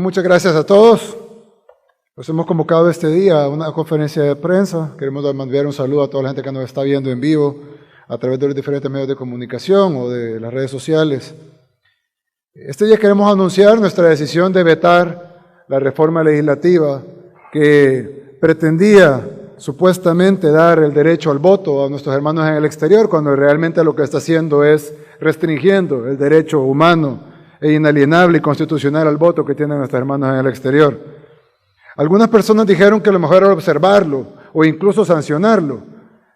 Muchas gracias a todos. Los hemos convocado este día a una conferencia de prensa. Queremos enviar un saludo a toda la gente que nos está viendo en vivo a través de los diferentes medios de comunicación o de las redes sociales. Este día queremos anunciar nuestra decisión de vetar la reforma legislativa que pretendía supuestamente dar el derecho al voto a nuestros hermanos en el exterior, cuando realmente lo que está haciendo es restringiendo el derecho humano e inalienable y constitucional al voto que tienen nuestros hermanos en el exterior. Algunas personas dijeron que lo mejor era observarlo o incluso sancionarlo.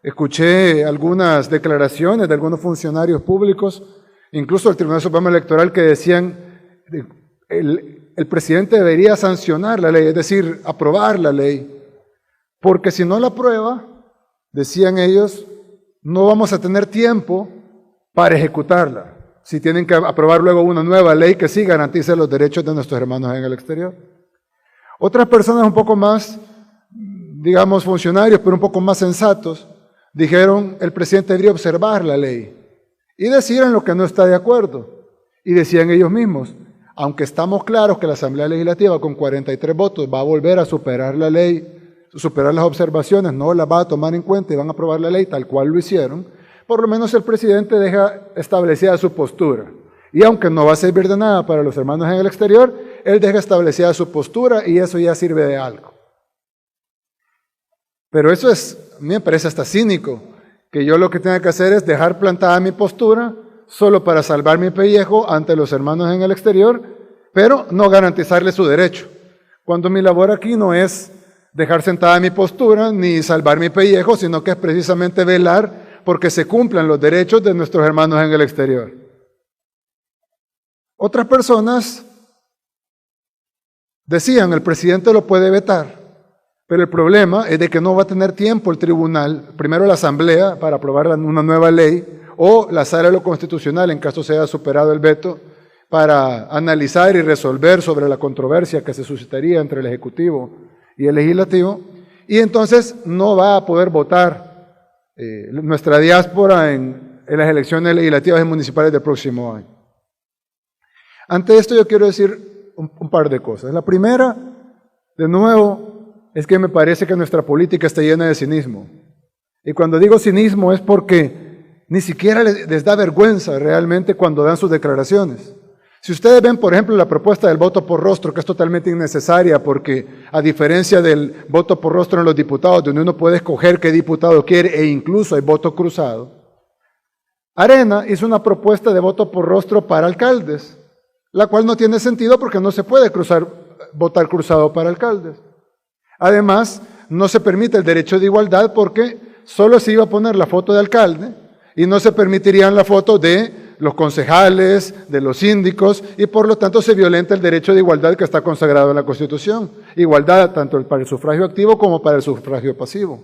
Escuché algunas declaraciones de algunos funcionarios públicos, incluso del Tribunal Supremo Electoral, que decían el presidente debería sancionar la ley, es decir, aprobar la ley, porque si no la aprueba, decían ellos, no vamos a tener tiempo para ejecutarla, si tienen que aprobar luego una nueva ley que sí garantice los derechos de nuestros hermanos en el exterior. Otras personas un poco más, digamos funcionarios, pero un poco más sensatos, dijeron el presidente debería observar la ley y decir en lo que no está de acuerdo. Y decían ellos mismos, aunque estamos claros que la Asamblea Legislativa con 43 votos va a volver a superar la ley, superar las observaciones, no las va a tomar en cuenta y van a aprobar la ley tal cual lo hicieron, por lo menos el presidente deja establecida su postura. Y aunque no va a servir de nada para los hermanos en el exterior, él deja establecida su postura y eso ya sirve de algo. Pero eso a mí me parece hasta cínico, que yo lo que tenga que hacer es dejar plantada mi postura solo para salvar mi pellejo ante los hermanos en el exterior, pero no garantizarles su derecho. Cuando mi labor aquí no es dejar sentada mi postura ni salvar mi pellejo, sino que es precisamente velar porque se cumplan los derechos de nuestros hermanos en el exterior. Otras personas decían, el presidente lo puede vetar, pero el problema es de que no va a tener tiempo el tribunal, primero la asamblea para aprobar una nueva ley, o la sala de lo constitucional, en caso se haya superado el veto, para analizar y resolver sobre la controversia que se suscitaría entre el Ejecutivo y el Legislativo, y entonces no va a poder votar nuestra diáspora en las elecciones legislativas y municipales del próximo año. Ante esto yo quiero decir un par de cosas. La primera, de nuevo, es que me parece que nuestra política está llena de cinismo. Y cuando digo cinismo es porque ni siquiera les da vergüenza realmente cuando dan sus declaraciones. Si ustedes ven, por ejemplo, la propuesta del voto por rostro, que es totalmente innecesaria porque a diferencia del voto por rostro en los diputados, donde uno puede escoger qué diputado quiere e incluso hay voto cruzado, Arena hizo una propuesta de voto por rostro para alcaldes, la cual no tiene sentido porque no se puede votar cruzado para alcaldes. Además, no se permite el derecho de igualdad porque solo se iba a poner la foto de alcalde y no se permitirían la foto de los concejales, de los síndicos, y por lo tanto se violenta el derecho de igualdad que está consagrado en la Constitución. Igualdad tanto para el sufragio activo como para el sufragio pasivo.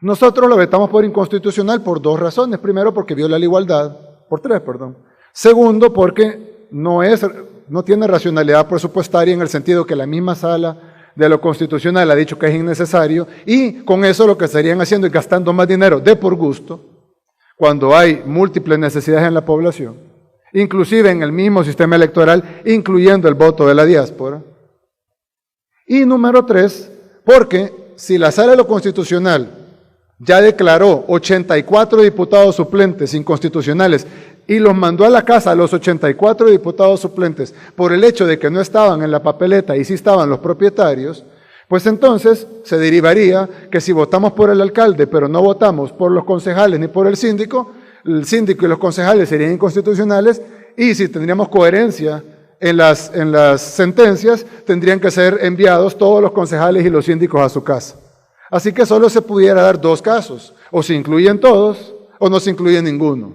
Nosotros lo vetamos por inconstitucional por dos razones. Primero, porque viola la igualdad, por tres, perdón. Segundo, porque no tiene racionalidad presupuestaria en el sentido que la misma sala de lo constitucional ha dicho que es innecesario, y con eso lo que estarían haciendo es gastando más dinero de por gusto, cuando hay múltiples necesidades en la población, inclusive en el mismo sistema electoral, incluyendo el voto de la diáspora. Y número tres, porque si la Sala de lo Constitucional ya declaró 84 diputados suplentes inconstitucionales y los mandó a la casa a los 84 diputados suplentes por el hecho de que no estaban en la papeleta y sí estaban los propietarios, pues entonces se derivaría que si votamos por el alcalde, pero no votamos por los concejales ni por el síndico y los concejales serían inconstitucionales, y si tendríamos coherencia en las sentencias, tendrían que ser enviados todos los concejales y los síndicos a su casa. Así que solo se pudiera dar dos casos, o se incluyen todos, o no se incluye ninguno.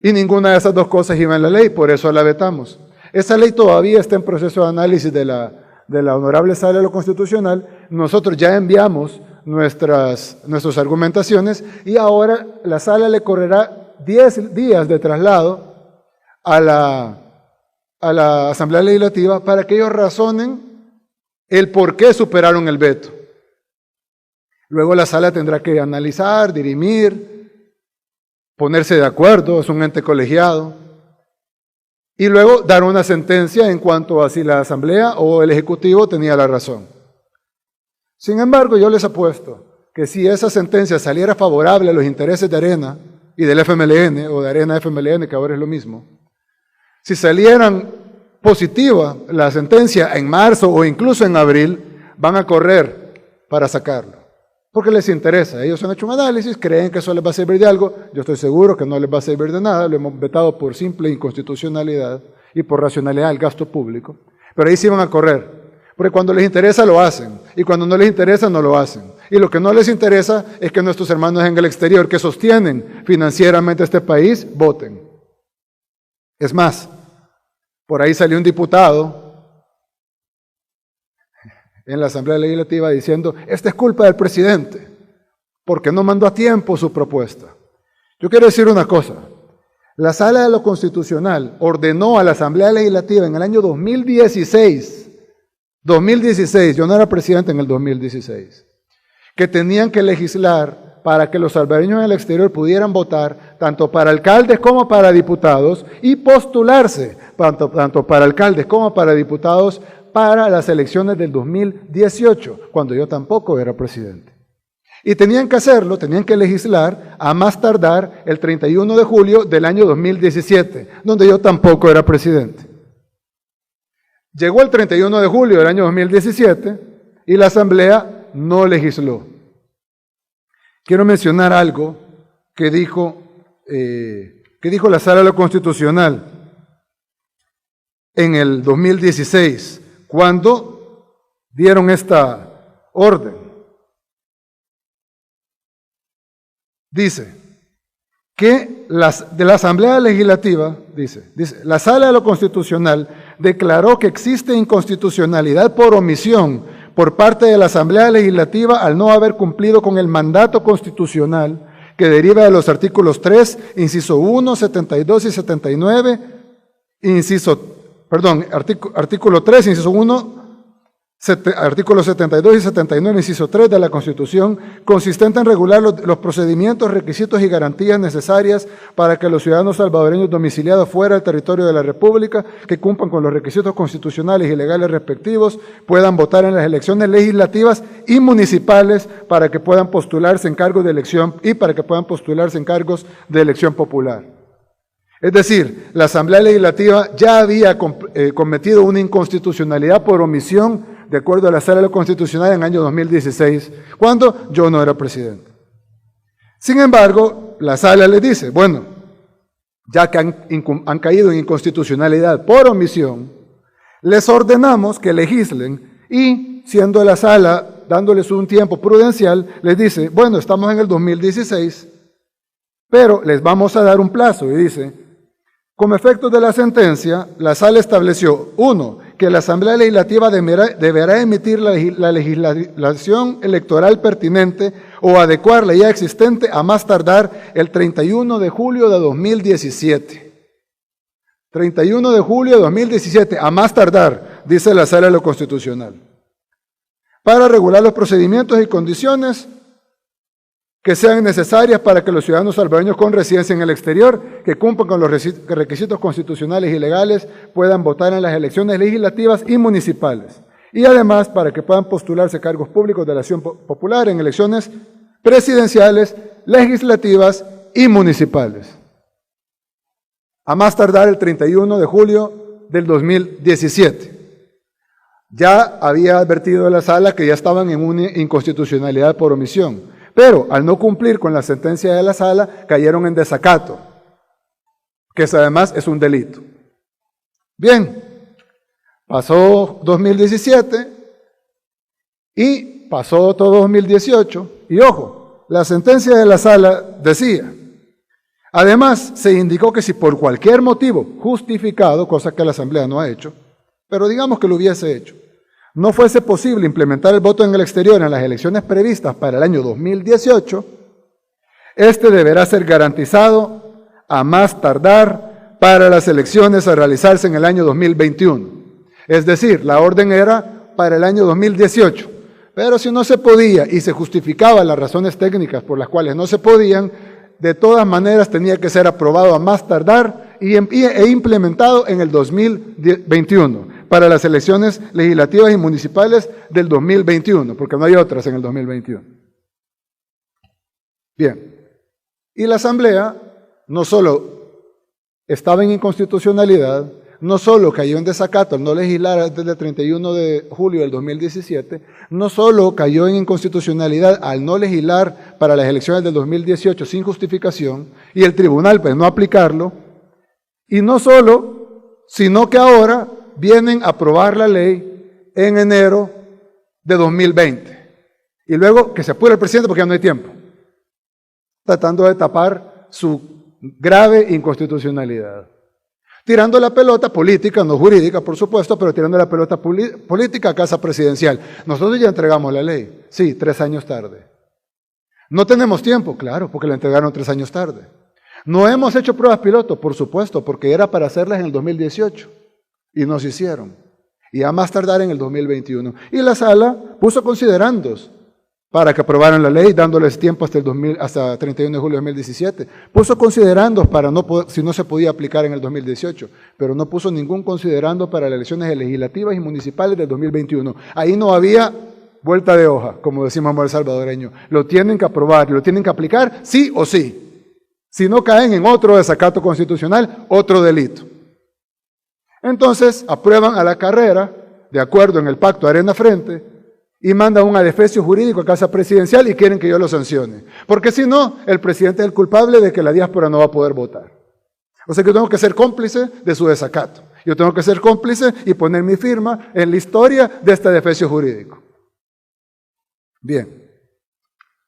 Y ninguna de esas dos cosas iba en la ley, por eso la vetamos. Esa ley todavía está en proceso de análisis de la Honorable Sala de lo Constitucional. Nosotros ya enviamos nuestras argumentaciones y ahora la Sala le correrá 10 días de traslado a la Asamblea Legislativa para que ellos razonen el por qué superaron el veto. Luego la Sala tendrá que analizar, dirimir, ponerse de acuerdo, es un ente colegiado. y luego dar una sentencia en cuanto a si la Asamblea o el Ejecutivo tenía la razón. Sin embargo, yo les apuesto que si esa sentencia saliera favorable a los intereses de Arena y del FMLN, o de Arena FMLN, que ahora es lo mismo, si salieran positiva la sentencia en marzo o incluso en abril, van a correr para sacarlo, porque les interesa. Ellos han hecho un análisis, creen que eso les va a servir de algo. Yo estoy seguro que no les va a servir de nada. Lo hemos vetado por simple inconstitucionalidad y por racionalidad del gasto público, pero ahí sí van a correr, porque cuando les interesa lo hacen, y cuando no les interesa no lo hacen. Y lo que no les interesa es que nuestros hermanos en el exterior, que sostienen financieramente este país, voten. Es más, por ahí salió un diputado en la Asamblea Legislativa diciendo, esta es culpa del presidente, porque no mandó a tiempo su propuesta. Yo quiero decir una cosa, la Sala de lo Constitucional ordenó a la Asamblea Legislativa en el año 2016, yo no era presidente en el 2016, que tenían que legislar para que los salvadoreños en el exterior pudieran votar tanto para alcaldes como para diputados y postularse tanto para alcaldes como para diputados para las elecciones del 2018, cuando yo tampoco era presidente. Y tenían que hacerlo, tenían que legislar a más tardar el 31 de julio del año 2017, donde yo tampoco era presidente. Llegó el 31 de julio del año 2017 y la Asamblea no legisló. Quiero mencionar algo que dijo la Sala de lo Constitucional en el 2016, cuando dieron esta orden. Dice que de la Asamblea Legislativa, dice, la Sala de lo Constitucional declaró que existe inconstitucionalidad por omisión por parte de la Asamblea Legislativa al no haber cumplido con el mandato constitucional que deriva de los artículos 3, inciso 1, 72 y 79, artículo 3, inciso 1, artículos 72 y 79, inciso 3 de la Constitución, consistente en regular los procedimientos, requisitos y garantías necesarias para que los ciudadanos salvadoreños domiciliados fuera del territorio de la República, que cumplan con los requisitos constitucionales y legales respectivos, puedan votar en las elecciones legislativas y municipales para que puedan postularse en cargos de elección popular. Es decir, la Asamblea Legislativa ya había cometido una inconstitucionalidad por omisión, de acuerdo a la Sala de lo Constitucional, en el año 2016, cuando yo no era presidente. Sin embargo, la Sala le dice, bueno, ya que han caído en inconstitucionalidad por omisión, les ordenamos que legislen y, siendo la Sala dándoles un tiempo prudencial, les dice, bueno, estamos en el 2016, pero les vamos a dar un plazo, y dice, como efecto de la sentencia, la Sala estableció, 1, que la Asamblea Legislativa deberá emitir la legislación electoral pertinente o adecuar la ya existente a más tardar el 31 de julio de 2017. 31 de julio de 2017, a más tardar, dice la Sala de lo Constitucional, para regular los procedimientos y condiciones que sean necesarias para que los ciudadanos salvadoreños con residencia en el exterior, que cumplan con los requisitos constitucionales y legales, puedan votar en las elecciones legislativas y municipales. Y además, para que puedan postularse a cargos públicos de elección popular en elecciones presidenciales, legislativas y municipales. A más tardar el 31 de julio del 2017. Ya había advertido la Sala que ya estaban en una inconstitucionalidad por omisión. Pero al no cumplir con la sentencia de la Sala, cayeron en desacato, que además es un delito. Bien, pasó 2017 y pasó todo 2018, y ojo, la sentencia de la Sala decía, además se indicó que si por cualquier motivo justificado, cosa que la Asamblea no ha hecho, pero digamos que lo hubiese hecho, no fuese posible implementar el voto en el exterior en las elecciones previstas para el año 2018, este deberá ser garantizado a más tardar para las elecciones a realizarse en el año 2021. Es decir, la orden era para el año 2018, pero si no se podía y se justificaban las razones técnicas por las cuales no se podían, de todas maneras tenía que ser aprobado a más tardar e implementado en el 2021 para las elecciones legislativas y municipales del 2021, porque no hay otras en el 2021. Bien, y la Asamblea no solo estaba en inconstitucionalidad, no solo cayó en desacato al no legislar antes del 31 de julio del 2017, no solo cayó en inconstitucionalidad al no legislar para las elecciones del 2018 sin justificación, y el tribunal pues no aplicarlo, y no solo, sino que ahora vienen a aprobar la ley en enero de 2020. Y luego que se apure el presidente porque ya no hay tiempo, tratando de tapar su grave inconstitucionalidad. Tirando la pelota política, no jurídica por supuesto, pero tirando la pelota política a casa presidencial. Nosotros ya entregamos la ley, sí, 3 años tarde. No tenemos tiempo, claro, porque la entregaron 3 años tarde. No hemos hecho pruebas piloto, por supuesto, porque era para hacerlas en el 2018 y no se hicieron. Y a más tardar en el 2021. Y la sala puso considerandos para que aprobaran la ley, dándoles tiempo hasta 31 de julio de 2017. Puso considerandos para si no se podía aplicar en el 2018, pero no puso ningún considerando para las elecciones legislativas y municipales del 2021. Ahí no había vuelta de hoja, como decimos en el salvadoreño. Lo tienen que aprobar, lo tienen que aplicar sí o sí. Si no caen en otro desacato constitucional, otro delito. Entonces, aprueban a la carrera, de acuerdo en el pacto Arena Frente, y mandan un adefesio jurídico a casa presidencial y quieren que yo lo sancione. Porque si no, el presidente es el culpable de que la diáspora no va a poder votar. O sea que yo tengo que ser cómplice de su desacato. Yo tengo que ser cómplice y poner mi firma en la historia de este adefesio jurídico. Bien,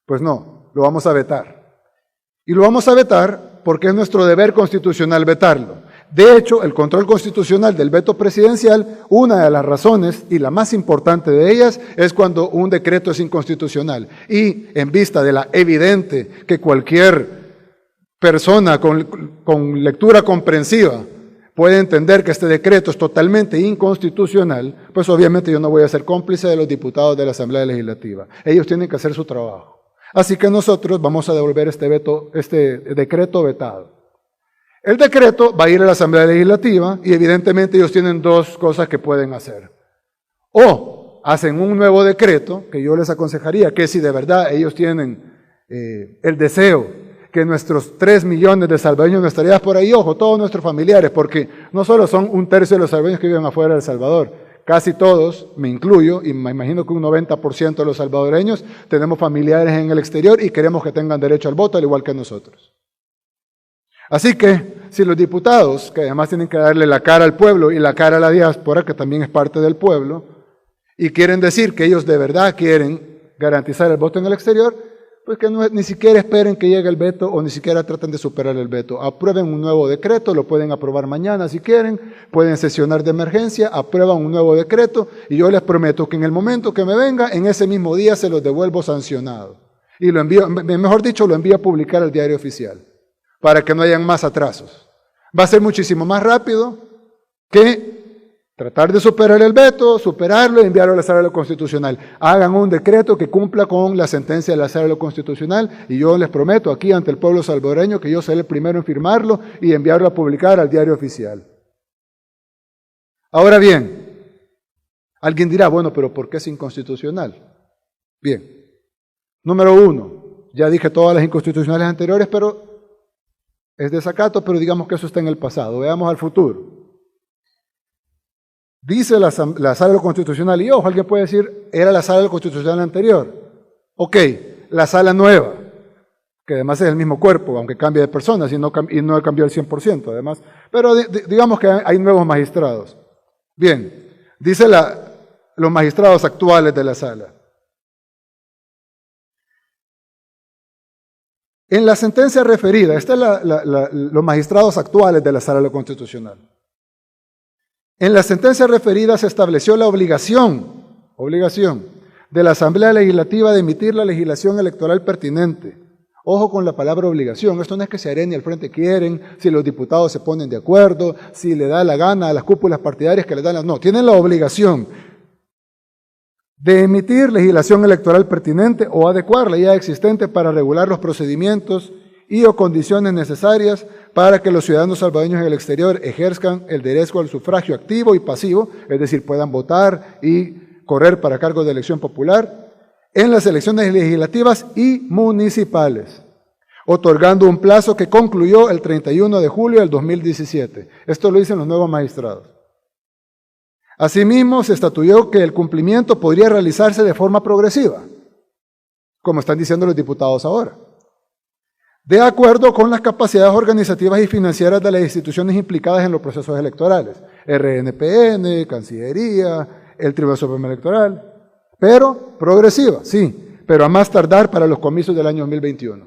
pues no, lo vamos a vetar. Y lo vamos a vetar porque es nuestro deber constitucional vetarlo. De hecho, el control constitucional del veto presidencial, una de las razones y la más importante de ellas es cuando un decreto es inconstitucional. Y en vista de la evidente que cualquier persona con lectura comprensiva puede entender que este decreto es totalmente inconstitucional, pues obviamente yo no voy a ser cómplice de los diputados de la Asamblea Legislativa. Ellos tienen que hacer su trabajo. Así que nosotros vamos a devolver este decreto vetado. El decreto va a ir a la Asamblea Legislativa y evidentemente ellos tienen 2 cosas que pueden hacer. O hacen un nuevo decreto, que yo les aconsejaría que si de verdad ellos tienen el deseo que nuestros 3 millones de salvadoreños, nuestra diáspora, y ojo, todos nuestros familiares, porque no solo son 1/3 de los salvadoreños que viven afuera de El Salvador, casi todos, me incluyo, y me imagino que un 90% de los salvadoreños tenemos familiares en el exterior y queremos que tengan derecho al voto al igual que nosotros. Así que, si los diputados, que además tienen que darle la cara al pueblo y la cara a la diáspora, que también es parte del pueblo, y quieren decir que ellos de verdad quieren garantizar el voto en el exterior, pues que ni siquiera esperen que llegue el veto o ni siquiera traten de superar el veto. Aprueben un nuevo decreto, lo pueden aprobar mañana si quieren, pueden sesionar de emergencia, aprueban un nuevo decreto y yo les prometo que en el momento que me venga, en ese mismo día se los devuelvo sancionado. Y lo envío, mejor dicho, lo envío a publicar al diario oficial, para que no hayan más atrasos. Va a ser muchísimo más rápido que tratar de superar el veto, superarlo y enviarlo a la Sala de lo Constitucional. Hagan un decreto que cumpla con la sentencia de la Sala de lo Constitucional y yo les prometo aquí ante el pueblo salvadoreño que yo seré el primero en firmarlo y enviarlo a publicar al diario oficial. Ahora bien, alguien dirá, bueno, pero ¿por qué es inconstitucional? Bien, número 1, ya dije todas las inconstitucionales anteriores, pero es desacato, pero digamos que eso está en el pasado. Veamos al futuro. Dice la Sala de lo Constitucional, y ojo, alguien puede decir, era la Sala de lo Constitucional anterior. Ok, la Sala nueva, que además es el mismo cuerpo, aunque cambia de personas y no cambió el 100% además. Pero digamos que hay nuevos magistrados. Bien, dice los magistrados actuales de la Sala. En la sentencia referida, los magistrados actuales de la Sala de lo Constitucional. En la sentencia referida se estableció la obligación de la Asamblea Legislativa de emitir la legislación electoral pertinente. Ojo con la palabra obligación, esto no es que se haré ni al frente quieren, si los diputados se ponen de acuerdo, si le da la gana a las cúpulas partidarias que les dan no, tienen la obligación de emitir legislación electoral pertinente o adecuar la ya existente para regular los procedimientos y o condiciones necesarias para que los ciudadanos salvadoreños en el exterior ejerzan el derecho al sufragio activo y pasivo, es decir, puedan votar y correr para cargos de elección popular en las elecciones legislativas y municipales, otorgando un plazo que concluyó el 31 de julio del 2017. Esto lo dicen los nuevos magistrados. Asimismo, se estatuyó que el cumplimiento podría realizarse de forma progresiva, como están diciendo los diputados ahora, de acuerdo con las capacidades organizativas y financieras de las instituciones implicadas en los procesos electorales, RNPN, Cancillería, el Tribunal Supremo Electoral, pero progresiva, sí, pero a más tardar para los comicios del año 2021.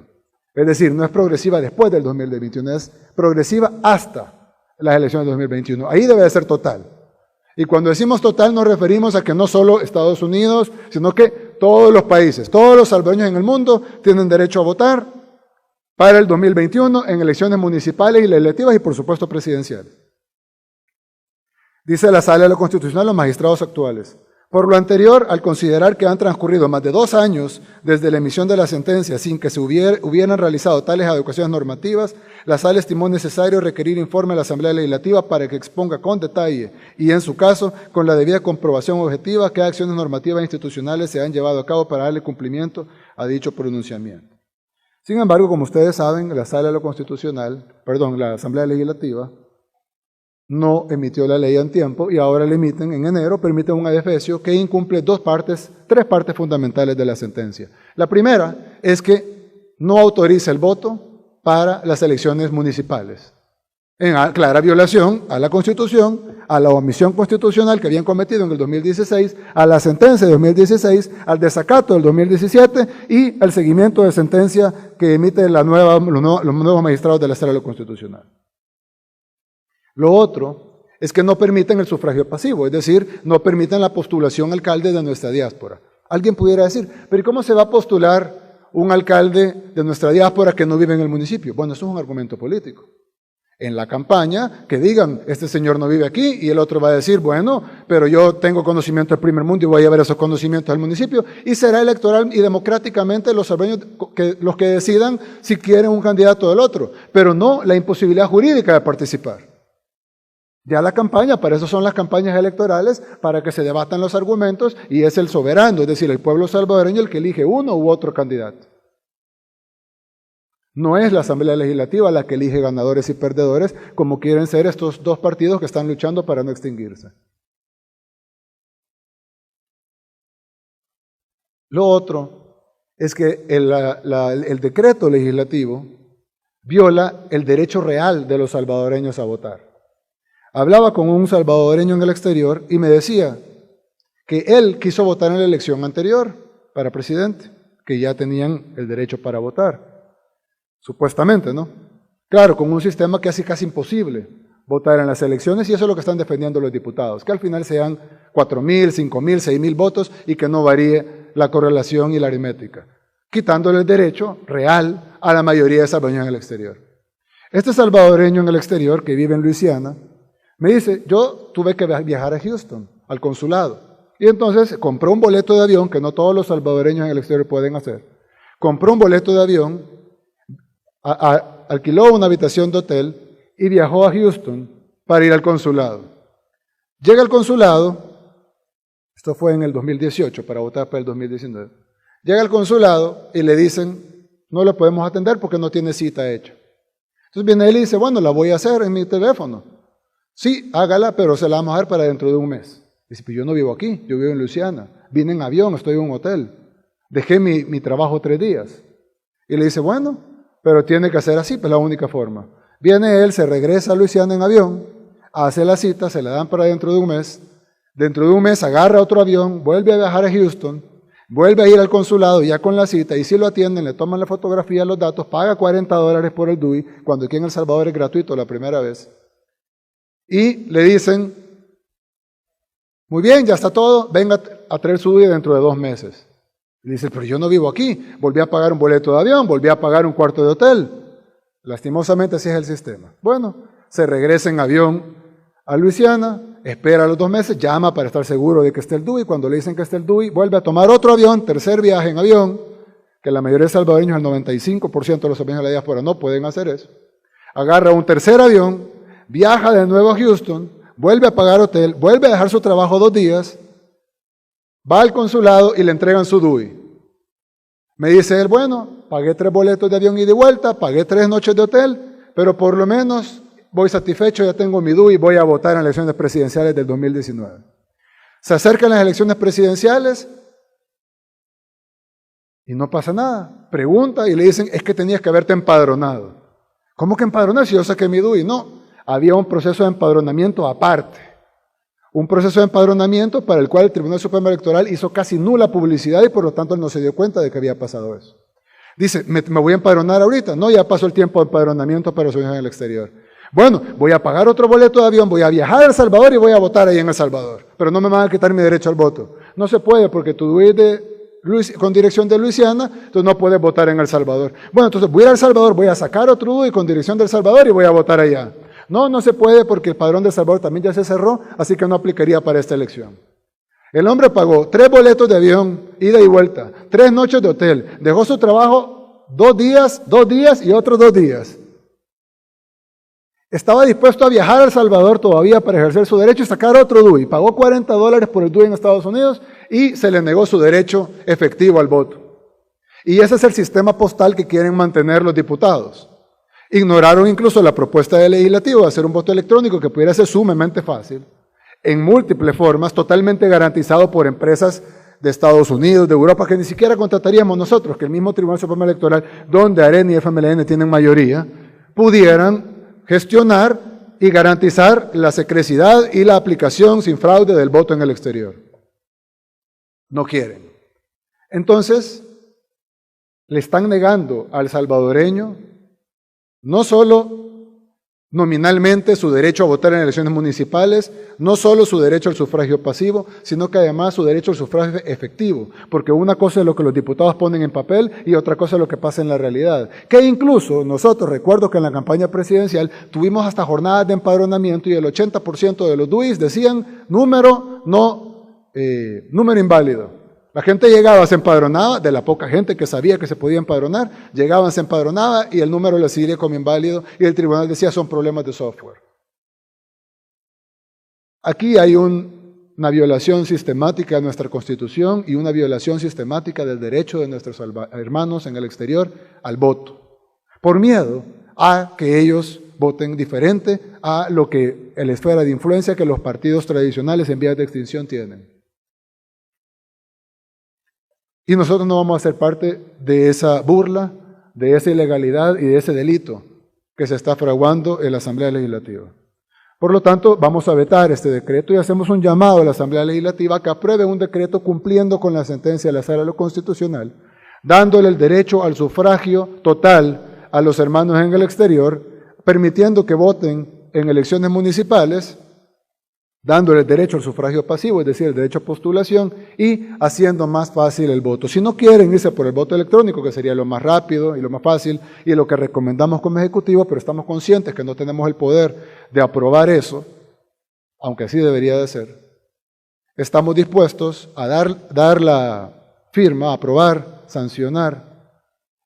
Es decir, no es progresiva después del 2021, es progresiva hasta las elecciones de 2021. Ahí debe de ser total. Y cuando decimos total nos referimos a que no solo Estados Unidos, sino que todos los países, todos los salvadoreños en el mundo tienen derecho a votar para el 2021 en elecciones municipales y legislativas y por supuesto presidenciales. Dice la Sala de lo Constitucional, los magistrados actuales. Por lo anterior, al considerar que han transcurrido más de 2 años desde la emisión de la sentencia sin que se hubieran realizado tales adecuaciones normativas, la Sala estimó necesario requerir informe a la Asamblea Legislativa para que exponga con detalle y, en su caso, con la debida comprobación objetiva, qué acciones normativas e institucionales se han llevado a cabo para darle cumplimiento a dicho pronunciamiento. Sin embargo, como ustedes saben, la Sala de lo Constitucional, la Asamblea Legislativa, no emitió la ley en tiempo y ahora la emiten en enero, permiten un adefesio que incumple 3 partes fundamentales de la sentencia. La primera es que no autoriza el voto para las elecciones municipales, en clara violación a la Constitución, a la omisión constitucional que habían cometido en el 2016, a la sentencia de 2016, al desacato del 2017 y al seguimiento de sentencia que emite los nuevos magistrados de la Sala de lo Constitucional. Lo otro es que no permiten el sufragio pasivo, es decir, no permiten la postulación alcalde de nuestra diáspora. Alguien pudiera decir, pero ¿y cómo se va a postular un alcalde de nuestra diáspora que no vive en el municipio? Bueno, eso es un argumento político. En la campaña, que digan, este señor no vive aquí, y el otro va a decir, bueno, pero yo tengo conocimiento del primer mundo y voy a llevar esos conocimientos al municipio, y será electoral y democráticamente los salvadoreños los que decidan si quieren un candidato del otro, pero no la imposibilidad jurídica de participar. Ya la campaña, para eso son las campañas electorales, para que se debatan los argumentos y es el soberano, es decir, el pueblo salvadoreño el que elige uno u otro candidato. No es la Asamblea Legislativa la que elige ganadores y perdedores, como quieren ser estos 2 partidos que están luchando para no extinguirse. Lo otro es que el decreto legislativo viola el derecho real de los salvadoreños a votar. Hablaba con un salvadoreño en el exterior y me decía que él quiso votar en la elección anterior para presidente, que ya tenían el derecho para votar, supuestamente, ¿no? Claro, con un sistema que hace casi imposible votar en las elecciones y eso es lo que están defendiendo los diputados, que al final sean 4.000, 5.000, 6.000 votos y que no varíe la correlación y la aritmética, quitándole el derecho real a la mayoría de salvadoreños en el exterior. Este salvadoreño en el exterior, que vive en Luisiana, me dice, yo tuve que viajar a Houston, al consulado, y entonces compró un boleto de avión, que no todos los salvadoreños en el exterior pueden hacer, compró un boleto de avión, alquiló una habitación de hotel y viajó a Houston para ir al consulado. Llega al consulado, esto fue en el 2018, para votar para el 2019, llega al consulado y le dicen, no lo podemos atender porque no tiene cita hecha. Entonces viene él y dice, bueno, la voy a hacer en mi teléfono. Sí, hágala, pero se la vamos a dar para dentro de un mes. Dice, pues yo no vivo aquí, yo vivo en Luisiana, vine en avión, estoy en un hotel, dejé mi trabajo 3 días. Y le dice, bueno, pero tiene que hacer así, pues la única forma. Viene él, se regresa a Luisiana en avión, hace la cita, se la dan para dentro de un mes agarra otro avión, vuelve a viajar a Houston, vuelve a ir al consulado ya con la cita, y si lo atienden, le toman la fotografía, los datos, paga $40 por el DUI, cuando aquí en El Salvador es gratuito la primera vez. Y le dicen, muy bien, ya está todo, venga a traer su DUI dentro de 2 meses. Y dice, pero yo no vivo aquí, volví a pagar un boleto de avión, volví a pagar un cuarto de hotel. Lastimosamente así es el sistema. Bueno, se regresa en avión a Luisiana, espera los 2 meses, llama para estar seguro de que esté el DUI, cuando le dicen que esté el DUI, vuelve a tomar otro avión, tercer viaje en avión, que la mayoría de salvadoreños, el 95% de los salvadoreños de la diáspora no pueden hacer eso. Agarra un tercer avión, viaja de nuevo a Houston, vuelve a pagar hotel, vuelve a dejar su trabajo 2 días, va al consulado y le entregan su DUI. Me dice él, bueno, pagué 3 boletos de avión ida y vuelta, pagué 3 noches de hotel, pero por lo menos voy satisfecho, ya tengo mi DUI y voy a votar en las elecciones presidenciales del 2019. Se acercan las elecciones presidenciales y no pasa nada. Pregunta y le dicen, es que tenías que haberte empadronado. ¿Cómo que empadronar si yo saqué mi DUI? No, había un proceso de empadronamiento aparte. Un proceso de empadronamiento para el cual el Tribunal Supremo Electoral hizo casi nula publicidad y por lo tanto él no se dio cuenta de que había pasado eso. Dice, ¿me voy a empadronar ahorita? No, ya pasó el tiempo de empadronamiento para su hija en el exterior. Bueno, voy a pagar otro boleto de avión, voy a viajar a El Salvador y voy a votar ahí en El Salvador. Pero no me van a quitar mi derecho al voto. No se puede porque tu DUI es con dirección de Luisiana, entonces no puedes votar en El Salvador. Bueno, entonces voy a ir a El Salvador, voy a sacar otro DUI con dirección de El Salvador y voy a votar allá. No, no se puede porque el padrón de El Salvador también ya se cerró, así que no aplicaría para esta elección. El hombre pagó 3 boletos de avión, ida y vuelta, 3 noches de hotel, dejó su trabajo 2 días y otros 2 días. Estaba dispuesto a viajar a El Salvador todavía para ejercer su derecho y sacar otro DUI. Pagó $40 por el DUI en Estados Unidos y se le negó su derecho efectivo al voto. Y ese es el sistema postal que quieren mantener los diputados. Ignoraron incluso la propuesta del legislativo de hacer un voto electrónico que pudiera ser sumamente fácil, en múltiples formas, totalmente garantizado por empresas de Estados Unidos, de Europa, que ni siquiera contrataríamos nosotros, que el mismo Tribunal Supremo Electoral, donde AREN y FMLN tienen mayoría, pudieran gestionar y garantizar la secrecidad y la aplicación sin fraude del voto en el exterior. No quieren. Entonces, le están negando al salvadoreño no solo nominalmente su derecho a votar en elecciones municipales, no solo su derecho al sufragio pasivo, sino que además su derecho al sufragio efectivo, porque una cosa es lo que los diputados ponen en papel y otra cosa es lo que pasa en la realidad. Que incluso nosotros, recuerdo que en la campaña presidencial tuvimos hasta jornadas de empadronamiento y el 80% de los DUIs decían número inválido. La gente llegaba, se empadronaba, de la poca gente que sabía que se podía empadronar, llegaban, se empadronaba y el número le seguía como inválido y el tribunal decía son problemas de software. Aquí hay una violación sistemática de nuestra Constitución y una violación sistemática del derecho de nuestros hermanos en el exterior al voto, por miedo a que ellos voten diferente a lo que la esfera de influencia que los partidos tradicionales en vías de extinción tienen. Y nosotros no vamos a ser parte de esa burla, de esa ilegalidad y de ese delito que se está fraguando en la Asamblea Legislativa. Por lo tanto, vamos a vetar este decreto y hacemos un llamado a la Asamblea Legislativa que apruebe un decreto cumpliendo con la sentencia de la Sala de lo Constitucional, dándole el derecho al sufragio total a los hermanos en el exterior, permitiendo que voten en elecciones municipales, dándole el derecho al sufragio pasivo, es decir, el derecho a postulación, y haciendo más fácil el voto. Si no quieren irse por el voto electrónico, que sería lo más rápido y lo más fácil, y lo que recomendamos como Ejecutivo, pero estamos conscientes que no tenemos el poder de aprobar eso, aunque así debería de ser, estamos dispuestos a dar la firma, a aprobar, sancionar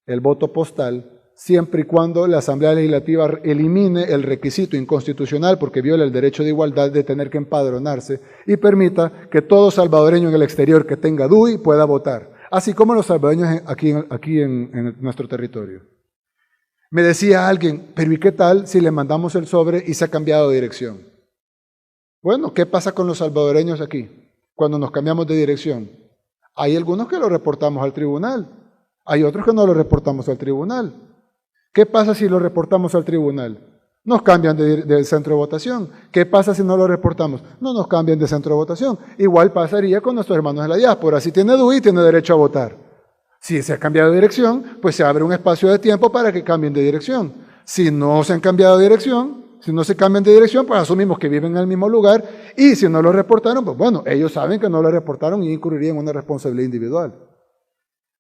el voto postal, siempre y cuando la Asamblea Legislativa elimine el requisito inconstitucional porque viola el derecho de igualdad de tener que empadronarse y permita que todo salvadoreño en el exterior que tenga DUI pueda votar, así como los salvadoreños aquí en nuestro territorio. Me decía alguien, pero ¿y qué tal si le mandamos el sobre y se ha cambiado de dirección? Bueno, ¿qué pasa con los salvadoreños aquí cuando nos cambiamos de dirección? Hay algunos que lo reportamos al tribunal, hay otros que no lo reportamos al tribunal. ¿Qué pasa si lo reportamos al tribunal? Nos cambian de centro de votación. ¿Qué pasa si no lo reportamos? No nos cambian de centro de votación. Igual pasaría con nuestros hermanos de la diáspora. Si tiene DUI, tiene derecho a votar. Si se ha cambiado de dirección, pues se abre un espacio de tiempo para que cambien de dirección. Si no se han cambiado de dirección, si no se cambian de dirección, pues asumimos que viven en el mismo lugar. Y si no lo reportaron, pues bueno, ellos saben que no lo reportaron y incurrirían en una responsabilidad individual.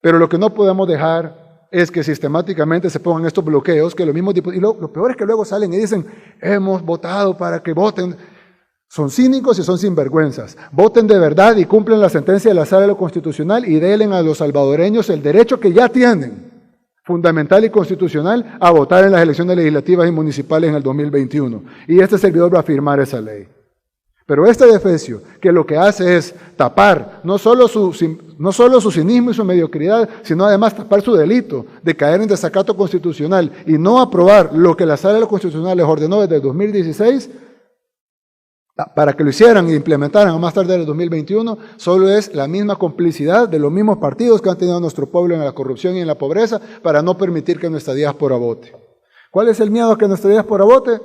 Pero lo que no podemos dejar es que sistemáticamente se pongan estos bloqueos, que los mismos diputados, y lo peor es que luego salen y dicen, hemos votado para que voten. Son cínicos y son sinvergüenzas. Voten de verdad y cumplen la sentencia de la Sala de lo Constitucional y denle a los salvadoreños el derecho que ya tienen, fundamental y constitucional, a votar en las elecciones legislativas y municipales en el 2021. Y este servidor va a firmar esa ley. Pero este defecio, que lo que hace es tapar no solo su cinismo y su mediocridad, sino además tapar su delito de caer en desacato constitucional y no aprobar lo que la Sala de lo Constitucional les ordenó desde el 2016, para que lo hicieran e implementaran a más tarde del 2021, solo es la misma complicidad de los mismos partidos que han tenido a nuestro pueblo en la corrupción y en la pobreza para no permitir que nuestra diáspora vote. ¿Cuál es el miedo a que nuestra diáspora vote?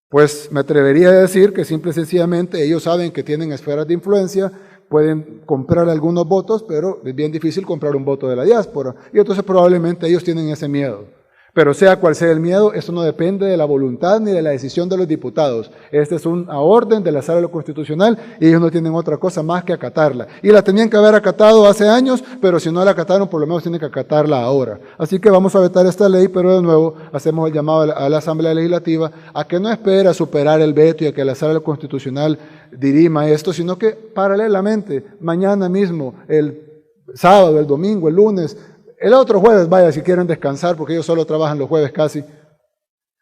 Pues me atrevería a decir que simple y sencillamente ellos saben que tienen esferas de influencia, pueden comprar algunos votos, pero es bien difícil comprar un voto de la diáspora. Y entonces probablemente ellos tienen ese miedo. Pero sea cual sea el miedo, eso no depende de la voluntad ni de la decisión de los diputados. Esta es una orden de la Sala de lo Constitucional y ellos no tienen otra cosa más que acatarla. Y la tenían que haber acatado hace años, pero si no la acataron, por lo menos tienen que acatarla ahora. Así que vamos a vetar esta ley, pero de nuevo hacemos el llamado a la Asamblea Legislativa a que no espere a superar el veto y a que la Sala de lo Constitucional dirima esto, sino que paralelamente, mañana mismo, el sábado, el domingo, el lunes, el otro jueves, vaya, si quieren descansar, porque ellos solo trabajan los jueves casi,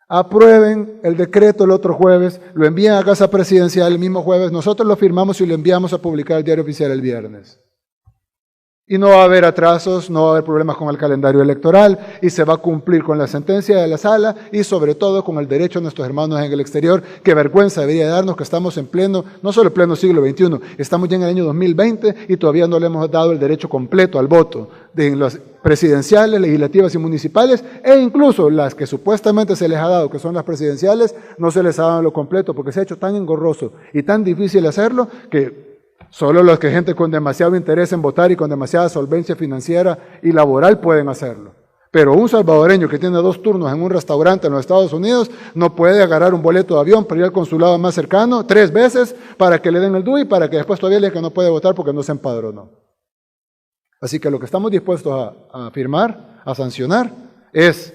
aprueben el decreto el otro jueves, lo envíen a Casa Presidencial el mismo jueves, nosotros lo firmamos y lo enviamos a publicar el Diario Oficial el viernes. Y no va a haber atrasos, no va a haber problemas con el calendario electoral y se va a cumplir con la sentencia de la sala y sobre todo con el derecho de nuestros hermanos en el exterior. Qué vergüenza debería darnos que estamos en pleno, no solo en pleno siglo XXI, estamos ya en el año 2020 y todavía no le hemos dado el derecho completo al voto de las presidenciales, legislativas y municipales, e incluso las que supuestamente se les ha dado, que son las presidenciales, no se les ha dado lo completo porque se ha hecho tan engorroso y tan difícil hacerlo que solo los que gente con demasiado interés en votar y con demasiada solvencia financiera y laboral pueden hacerlo. Pero un salvadoreño que tiene 2 turnos en un restaurante en los Estados Unidos no puede agarrar un boleto de avión para ir al consulado más cercano 3 veces para que le den el DUI, para que después todavía le digan que no puede votar porque no se empadronó. Así que lo que estamos dispuestos a firmar, a sancionar, es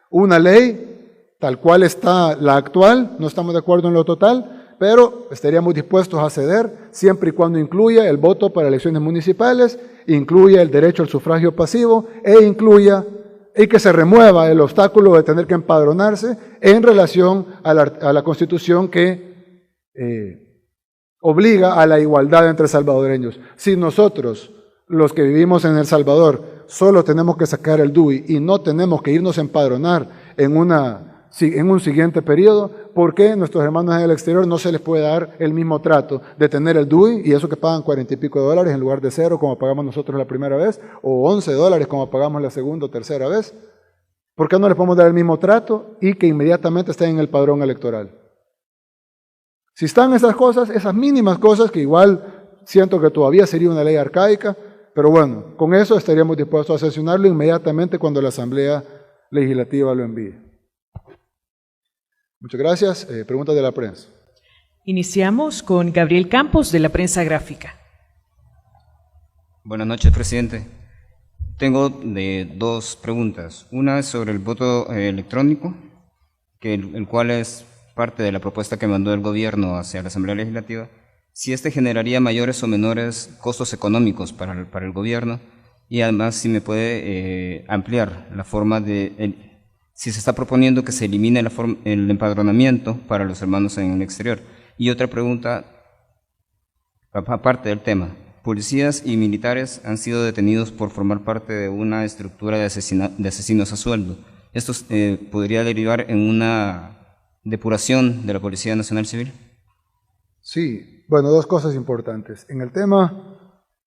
una ley tal cual está la actual, no estamos de acuerdo en lo total, pero estaríamos dispuestos a ceder siempre y cuando incluya el voto para elecciones municipales, incluya el derecho al sufragio pasivo y que se remueva el obstáculo de tener que empadronarse en relación a la Constitución que obliga a la igualdad entre salvadoreños. Si nosotros, los que vivimos en El Salvador, solo tenemos que sacar el DUI y no tenemos que irnos a empadronar en un siguiente periodo, ¿por qué nuestros hermanos en el exterior no se les puede dar el mismo trato de tener el DUI y eso que pagan $40 y pico en lugar de 0 como pagamos nosotros la primera vez o $11 como pagamos la segunda o tercera vez? ¿Por qué no les podemos dar el mismo trato y que inmediatamente estén en el padrón electoral? Si están esas cosas, esas mínimas cosas que igual siento que todavía sería una ley arcaica, pero bueno, con eso estaríamos dispuestos a sancionarlo inmediatamente cuando la Asamblea Legislativa lo envíe. Muchas gracias. Preguntas de la prensa. Iniciamos con Gabriel Campos, de la Prensa Gráfica. Buenas noches, presidente. Tengo 2 preguntas. Una es sobre el voto electrónico, el cual es parte de la propuesta que mandó el gobierno hacia la Asamblea Legislativa. Si este generaría mayores o menores costos económicos para el gobierno y además si me puede ampliar la forma de... si se está proponiendo que se elimine el empadronamiento para los hermanos en el exterior. Y otra pregunta, aparte del tema, policías y militares han sido detenidos por formar parte de una estructura de asesinos a sueldo. ¿Esto podría derivar en una depuración de la Policía Nacional Civil? Sí, bueno, 2 cosas importantes. En el tema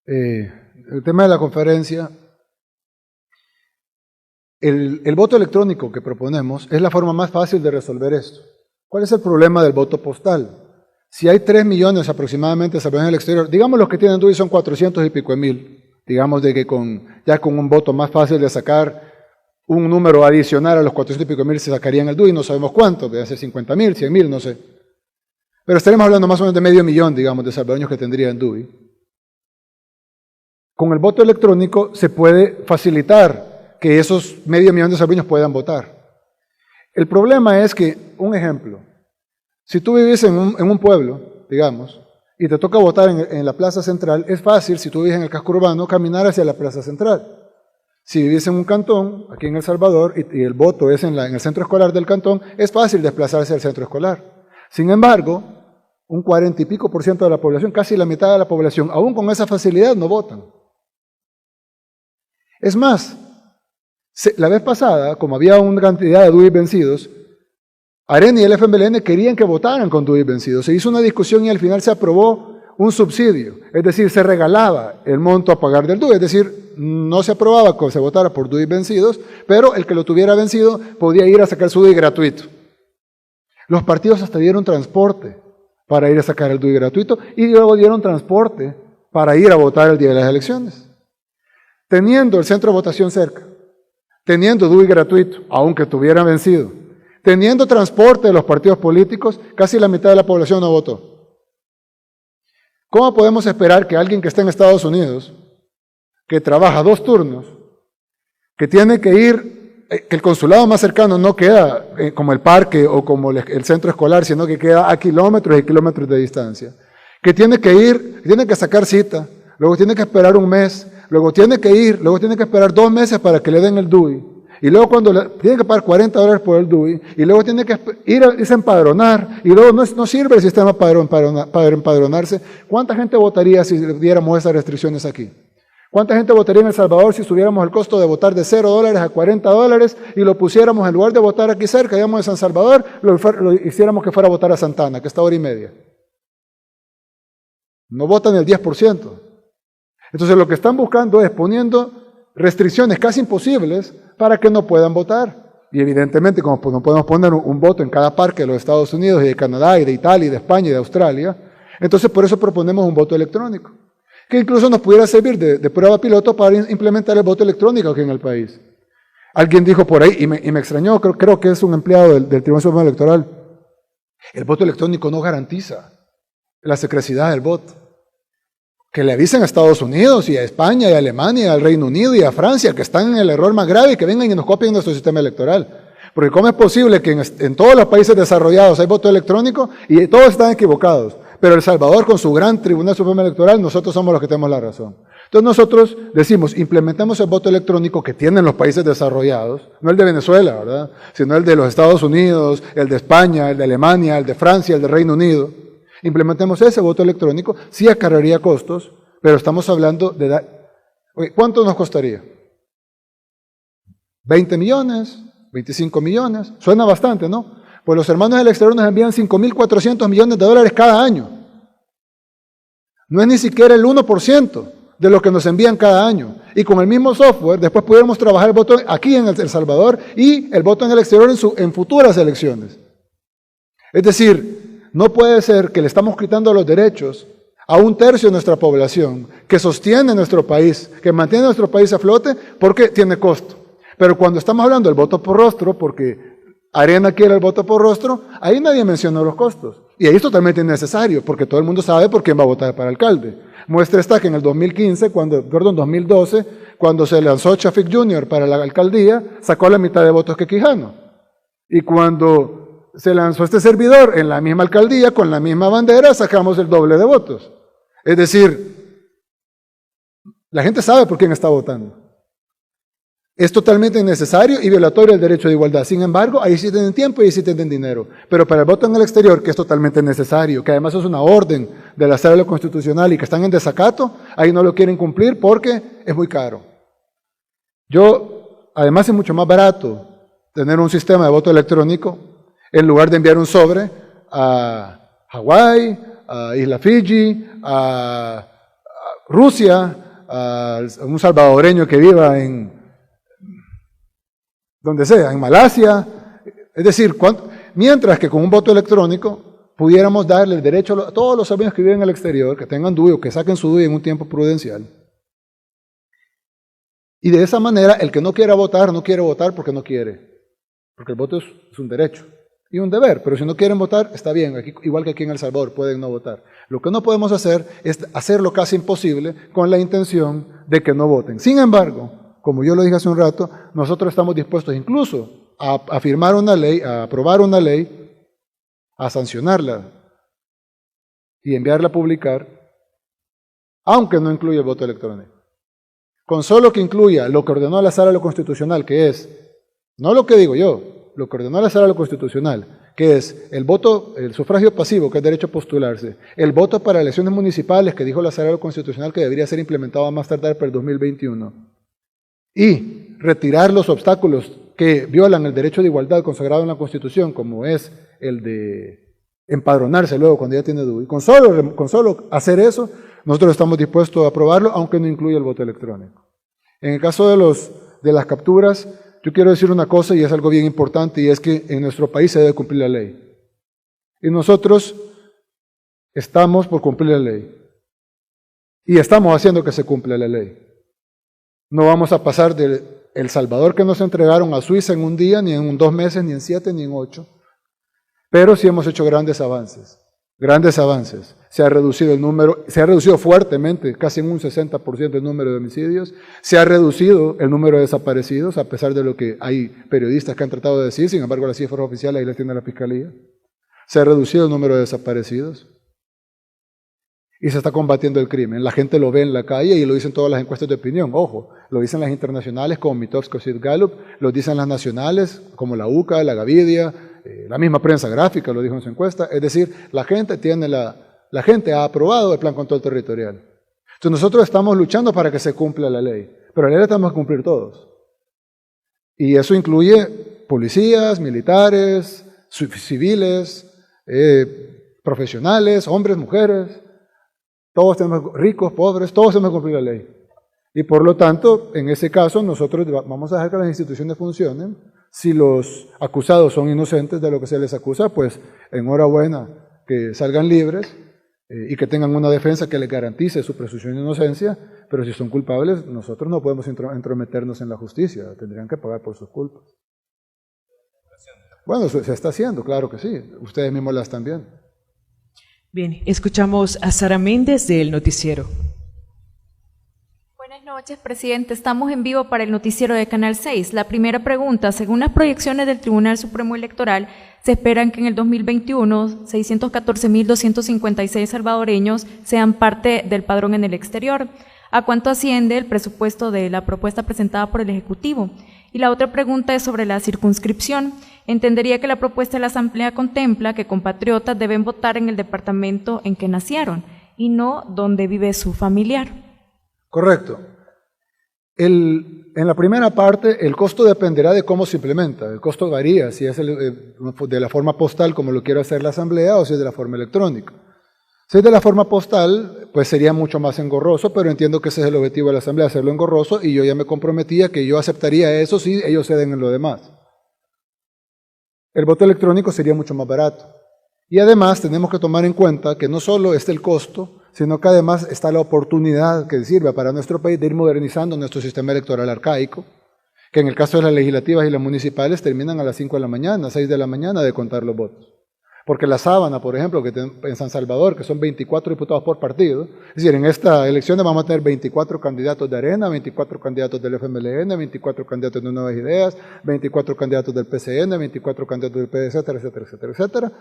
de la conferencia, el voto electrónico que proponemos es la forma más fácil de resolver esto. ¿Cuál es el problema del voto postal? Si hay 3 millones aproximadamente de salvadoreños en el exterior, digamos los que tienen DUI son 400 y pico mil, digamos de que ya con un voto más fácil de sacar un número adicional a los 400 y pico mil se sacarían el DUI, no sabemos cuánto, debe ser 50,000, 100,000, no sé. Pero estaremos hablando más o menos de medio millón, digamos, de salvadoreños que tendrían DUI. Con el voto electrónico se puede facilitar que esos medio millón de salvadoreños puedan votar. El problema es que, un ejemplo, Si tú vivís en un pueblo, digamos, y te toca votar en la plaza central, es fácil, si tú vives en el casco urbano, caminar hacia la plaza central. Si vivís en un cantón, aquí en El Salvador, y el voto es en el centro escolar del cantón, es fácil desplazarse al centro escolar. Sin embargo, un 40 y pico % de la población, casi la mitad de la población, aún con esa facilidad no votan. Es más, la vez pasada, como había una cantidad de DUI vencidos, AREN y el FMLN querían que votaran con DUI vencidos. Se hizo una discusión y al final se aprobó un subsidio, es decir, se regalaba el monto a pagar del DUI, es decir, no se aprobaba que se votara por DUI vencidos, pero el que lo tuviera vencido podía ir a sacar su DUI gratuito. Los partidos hasta dieron transporte para ir a sacar el DUI gratuito y luego dieron transporte para ir a votar el día de las elecciones. Teniendo el centro de votación cerca, teniendo DUI gratuito, aunque tuviera vencido, teniendo transporte de los partidos políticos, casi la mitad de la población no votó. ¿Cómo podemos esperar que alguien que está en Estados Unidos, que trabaja 2 turnos, que tiene que ir, que el consulado más cercano no queda como el parque o como el centro escolar, sino que queda a kilómetros y kilómetros de distancia, que tiene que ir, tiene que sacar cita, luego tiene que esperar un mes, luego tiene que ir, luego tiene que esperar 2 meses para que le den el DUI, y luego tiene que pagar $40 por el DUI, y luego tiene que ir a empadronar, y luego no sirve el sistema para empadronarse. ¿Cuánta gente votaría si diéramos esas restricciones aquí? ¿Cuánta gente votaría en El Salvador si subiéramos el costo de votar de $0 a $40 y lo pusiéramos, en lugar de votar aquí cerca, digamos de San Salvador, lo hiciéramos que fuera a votar a Santana, que está a 1:30? No votan el 10%. Entonces lo que están buscando es poniendo restricciones casi imposibles para que no puedan votar. Y evidentemente, como no podemos poner un voto en cada parque de los Estados Unidos y de Canadá y de Italia y de España y de Australia, entonces por eso proponemos un voto electrónico, que incluso nos pudiera servir de prueba piloto para implementar el voto electrónico aquí en el país. Alguien dijo por ahí, y me extrañó, creo que es un empleado del Tribunal Supremo Electoral, el voto electrónico no garantiza la secrecidad del voto. Que le avisen a Estados Unidos y a España y a Alemania y al Reino Unido y a Francia que están en el error más grave y que vengan y nos copien nuestro sistema electoral. Porque ¿cómo es posible que en todos los países desarrollados hay voto electrónico y todos están equivocados? Pero El Salvador, con su gran Tribunal Supremo Electoral, nosotros somos los que tenemos la razón. Entonces nosotros decimos, implementemos el voto electrónico que tienen los países desarrollados, no el de Venezuela, ¿verdad?, sino el de los Estados Unidos, el de España, el de Alemania, el de Francia, el de Reino Unido. Implementemos ese voto electrónico, sí acarrearía costos, pero estamos hablando de... Oye, ¿cuánto nos costaría? ¿20 millones? ¿25 millones? Suena bastante, ¿no? Pues los hermanos del exterior nos envían $5.400 millones cada año. No es ni siquiera el 1% de lo que nos envían cada año. Y con el mismo software, después pudiéramos trabajar el voto aquí en El Salvador y el voto en el exterior en futuras elecciones. Es decir, no puede ser que le estamos quitando los derechos a 1/3 de nuestra población que sostiene nuestro país, que mantiene nuestro país a flote porque tiene costo. Pero cuando estamos hablando del voto por rostro, porque Arena quiere el voto por rostro, ahí nadie menciona los costos. Y ahí es totalmente innecesario, porque todo el mundo sabe por quién va a votar para alcalde. Muestra está que en el 2012, cuando se lanzó Chafik Jr. para la alcaldía, sacó la mitad de votos que Quijano. Y cuando se lanzó este servidor en la misma alcaldía, con la misma bandera, sacamos el doble de votos. Es decir, la gente sabe por quién está votando. Es totalmente innecesario y violatorio del derecho de igualdad. Sin embargo, ahí sí tienen tiempo y ahí sí tienen dinero. Pero para el voto en el exterior, que es totalmente necesario, que además es una orden de la Sala Constitucional y que están en desacato, ahí no lo quieren cumplir porque es muy caro. Además es mucho más barato tener un sistema de voto electrónico en lugar de enviar un sobre a Hawái, a Isla Fiji, a Rusia, a un salvadoreño que viva en donde sea, en Malasia. Es decir, mientras que con un voto electrónico pudiéramos darle el derecho a todos los salvadoreños que viven en el exterior, que tengan DUI o que saquen su DUI en un tiempo prudencial. Y de esa manera, el que no quiera votar, no quiere votar porque no quiere. Porque el voto es un derecho y un deber, pero si no quieren votar, está bien, igual que aquí en El Salvador, pueden no votar. Lo que no podemos hacer es hacerlo casi imposible con la intención de que no voten. Sin embargo, como yo lo dije hace un rato, nosotros estamos dispuestos incluso a firmar una ley, a aprobar una ley a sancionarla y enviarla a publicar, aunque no incluya el voto electrónico. Con solo que incluya lo que ordenó la Sala de lo Constitucional, que es, no lo que digo yo, lo que ordenó la Sala de lo Constitucional, que es el voto, el sufragio pasivo, que es derecho a postularse, el voto para elecciones municipales, que dijo la Sala de lo Constitucional que debería ser implementado a más tardar para el 2021, y retirar los obstáculos que violan el derecho de igualdad consagrado en la Constitución, como es el de empadronarse luego cuando ya tiene DUI. Con solo hacer eso, nosotros estamos dispuestos a aprobarlo, aunque no incluya el voto electrónico. En el caso de las capturas, yo quiero decir una cosa y es algo bien importante, y es que en nuestro país se debe cumplir la ley. Y nosotros estamos por cumplir la ley. Y estamos haciendo que se cumpla la ley. No vamos a pasar de El Salvador que nos entregaron a Suiza en un día, ni en 2 meses, ni en 7, ni en 8. Pero sí hemos hecho grandes avances. Grandes avances. Se ha reducido el número, se ha reducido fuertemente, casi en un 60% el número de homicidios. Se ha reducido el número de desaparecidos, a pesar de lo que hay periodistas que han tratado de decir, sin embargo las cifras oficiales ahí las tiene la Fiscalía. Se ha reducido el número de desaparecidos. Y se está combatiendo el crimen. La gente lo ve en la calle y lo dicen todas las encuestas de opinión. Ojo, lo dicen las internacionales como Mitofsky Gallup, lo dicen las nacionales como la UCA, la Gavidia, la misma prensa gráfica lo dijo en su encuesta. Es decir, la gente ha aprobado el Plan Control Territorial. Entonces nosotros estamos luchando para que se cumpla la ley, pero la ley la tenemos que cumplir todos. Y eso incluye policías, militares, civiles, profesionales, hombres, mujeres. Todos tenemos, ricos, pobres, todos tenemos que cumplir la ley. Y por lo tanto, en ese caso, nosotros vamos a dejar que las instituciones funcionen. Si los acusados son inocentes de lo que se les acusa, pues enhorabuena, que salgan libres y que tengan una defensa que les garantice su presunción de inocencia, pero si son culpables, nosotros no podemos entrometernos en la justicia, tendrían que pagar por sus culpas. Bueno, se está haciendo, claro que sí, ustedes mismos la están viendo. Bien, escuchamos a Sara Méndez del noticiero. Buenas noches, presidente. Estamos en vivo para el noticiero de Canal 6. La primera pregunta, según las proyecciones del Tribunal Supremo Electoral, se esperan que en el 2021 614.256 salvadoreños sean parte del padrón en el exterior. ¿A cuánto asciende el presupuesto de la propuesta presentada por el Ejecutivo? Y la otra pregunta es sobre la circunscripción. Entendería que la propuesta de la Asamblea contempla que compatriotas deben votar en el departamento en que nacieron y no donde vive su familiar. Correcto. En la primera parte, el costo dependerá de cómo se implementa. El costo varía, si es de la forma postal, como lo quiere hacer la Asamblea, o si es de la forma electrónica. Si es de la forma postal, pues sería mucho más engorroso, pero entiendo que ese es el objetivo de la Asamblea, hacerlo engorroso, y yo ya me comprometía que yo aceptaría eso si ellos ceden en lo demás. El voto electrónico sería mucho más barato. Y además tenemos que tomar en cuenta que no solo está el costo, sino que además está la oportunidad que sirve para nuestro país de ir modernizando nuestro sistema electoral arcaico, que en el caso de las legislativas y las municipales terminan a las 5 de la mañana, 6 de la mañana de contar los votos. Porque la sábana, por ejemplo, que en San Salvador, que son 24 diputados por partido, es decir, en esta elección vamos a tener 24 candidatos de Arena, 24 candidatos del FMLN, 24 candidatos de Nuevas Ideas, 24 candidatos del PCN, 24 candidatos del PD, etcétera, etcétera, etcétera, etcétera.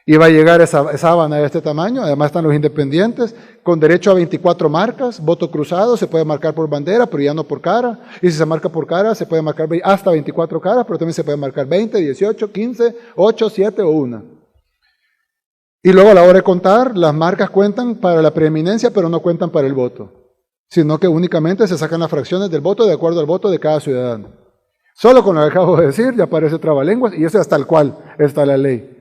Y va a llegar esa sábana de este tamaño, además están los independientes, con derecho a 24 marcas, voto cruzado, se puede marcar por bandera, pero ya no por cara, y si se marca por cara, se puede marcar hasta 24 caras, pero también se puede marcar 20, 18, 15, 8, 7 o 1. Y luego a la hora de contar, las marcas cuentan para la preeminencia, pero no cuentan para el voto, sino que únicamente se sacan las fracciones del voto de acuerdo al voto de cada ciudadano. Solo con lo que acabo de decir, ya aparece trabalenguas, y eso es tal cual está la ley.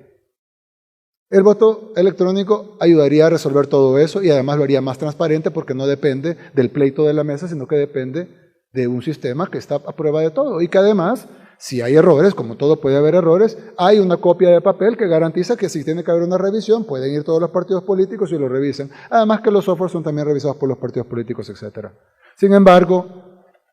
El voto electrónico ayudaría a resolver todo eso y además lo haría más transparente porque no depende del pleito de la mesa, sino que depende de un sistema que está a prueba de todo y que además, si hay errores, como todo puede haber errores, hay una copia de papel que garantiza que si tiene que haber una revisión, pueden ir todos los partidos políticos y lo revisen. Además que los softwares son también revisados por los partidos políticos, etc. Sin embargo,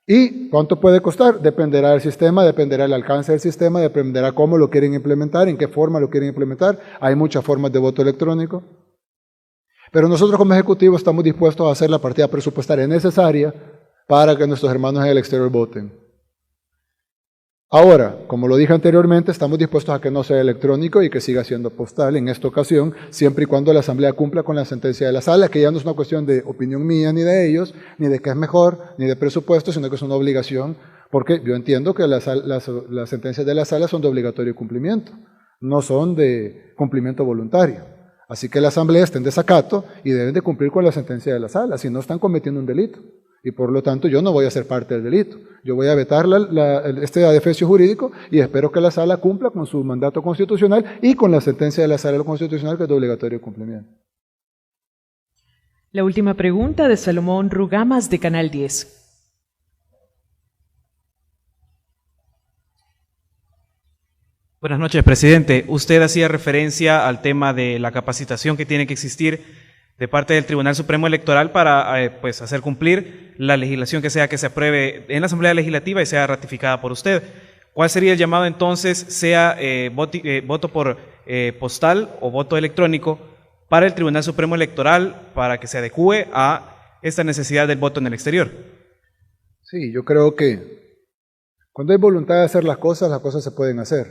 ¿y cuánto puede costar? Dependerá del sistema, dependerá del alcance del sistema, dependerá cómo lo quieren implementar, en qué forma lo quieren implementar. Hay muchas formas de voto electrónico. Pero nosotros como Ejecutivo estamos dispuestos a hacer la partida presupuestaria necesaria para que nuestros hermanos en el exterior voten. Ahora, como lo dije anteriormente, estamos dispuestos a que no sea electrónico y que siga siendo postal en esta ocasión, siempre y cuando la Asamblea cumpla con la sentencia de la Sala, que ya no es una cuestión de opinión mía ni de ellos, ni de qué es mejor, ni de presupuesto, sino que es una obligación, porque yo entiendo que las sentencias de la Sala son de obligatorio cumplimiento, no son de cumplimiento voluntario. Así que la Asamblea está en desacato y deben de cumplir con la sentencia de la Sala, si no están cometiendo un delito. Y por lo tanto yo no voy a ser parte del delito. Yo voy a vetar este adefesio jurídico y espero que la Sala cumpla con su mandato constitucional y con la sentencia de la Sala Constitucional, que es de obligatorio cumplimiento. La última pregunta de Salomón Rugamas, de Canal 10. Buenas noches, presidente. Usted hacía referencia al tema de la capacitación que tiene que existir de parte del Tribunal Supremo Electoral para pues, hacer cumplir la legislación que se apruebe en la Asamblea Legislativa y sea ratificada por usted. ¿Cuál sería el llamado entonces, sea voto por postal o voto electrónico, para el Tribunal Supremo Electoral para que se adecue a esta necesidad del voto en el exterior? Sí, yo creo que cuando hay voluntad de hacer las cosas se pueden hacer.